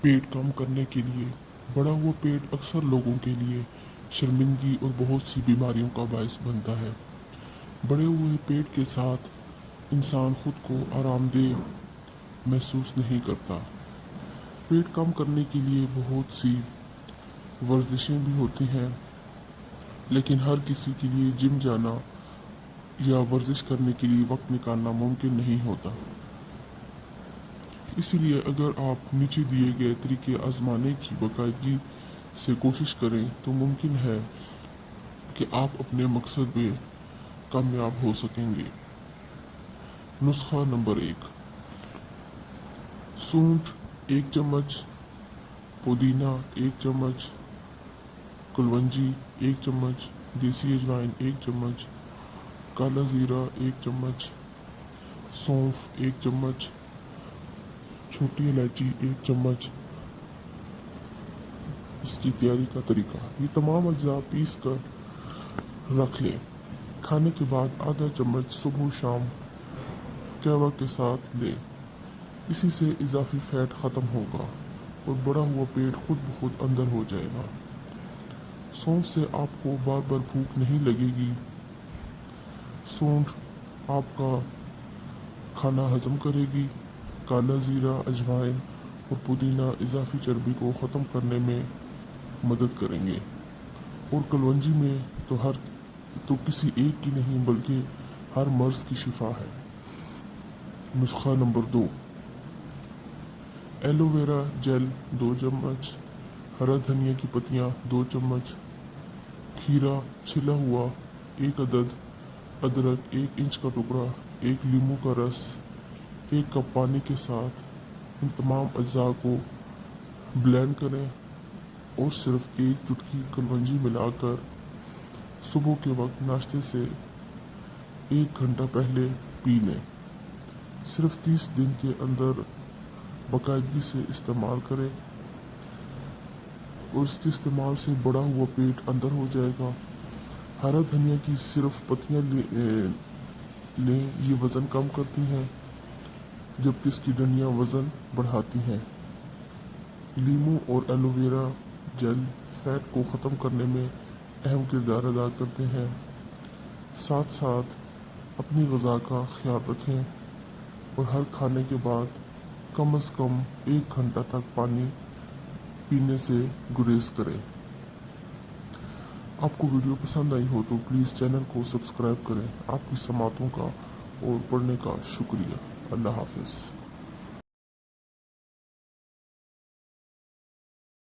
पेट कम करने के लिए। बढ़ा हुआ पेट अक्सर लोगों के लिए शर्मिंदगी और बहुत सी बीमारियों का बायस बनता है। बढ़े हुए पेट के साथ इंसान खुद को आरामदेह महसूस नहीं करता। पेट कम करने के लिए बहुत सी वर्जिशें भी होती हैं, लेकिन हर किसी के लिए जिम जाना या वर्जिश करने के लिए वक्त निकालना मुमकिन नहीं होता। इसीलिए अगर आप नीचे दिए गए तरीके आजमाने की बाकायदगी से कोशिश करें तो मुमकिन है कि आप अपने मकसद में कामयाब हो सकेंगे। नुस्खा नंबर 1। सूंठ 1 चम्मच, पुदीना 1 चम्मच, कलवंजी 1 चम्मच, देसी अजवाइन 1 चम्मच, काला ज़ीरा 1 चम्मच, सौंफ 1 चम्मच, छोटी इलायची 1 चम्मच। इसकी तैयारी का तरीका, ये तमाम अज्जा पीस कर रख लें। खाने के बाद आधा चम्मच सुबह शाम कहवा के साथ लें। इसी से इजाफी फैट ख़त्म होगा और बढ़ा हुआ पेट खुद ब खुद अंदर हो जाएगा। सौंफ से आपको बार बार भूख नहीं लगेगी। सौंफ आपका खाना हजम करेगी। काला ज़ीरा, अजवाइन और पुदीना इजाफी चर्बी को ख़त्म करने में मदद करेंगे। और कलवंजी में तो किसी एक की नहीं बल्कि हर मर्ज की शिफा है। नुस्खा नंबर 2। एलोवेरा जेल 2 चम्मच, हरा धनिया की पत्तियाँ 2 चम्मच, खीरा छिला हुआ 1 अदद, अदरक 1 इंच का टुकड़ा, 1 लीमू का रस, 1 कप पानी के साथ इन तमाम अज्जा को ब्लेंड करें और सिर्फ 1 चुटकी कलवंजी मिलाकर सुबह के वक्त नाश्ते से 1 घंटा पहले पी लें। सिर्फ 30 दिन के अंदर बाकायदगी से इस्तेमाल करें और इसके इस्तेमाल से बढ़ा हुआ पेट अंदर हो जाएगा। हरा धनिया की सिर्फ पत्तियाँ लें, ये वज़न कम करती हैं जबकि इसकी डंडियाँ वज़न बढ़ाती हैं। लीमू और एलोवेरा जेल फैट को ख़त्म करने में अहम किरदार अदा करते हैं। साथ साथ अपनी ग़िज़ा का ख्याल रखें और हर खाने के बाद कम से कम 1 घंटा तक पानी पीने से गुरेज करें। आपको वीडियो पसंद आई हो तो प्लीज़ चैनल को सब्सक्राइब करें। आपकी समातों का और पढ़ने का शुक्रिया। अल्लाह हाफ़िज़।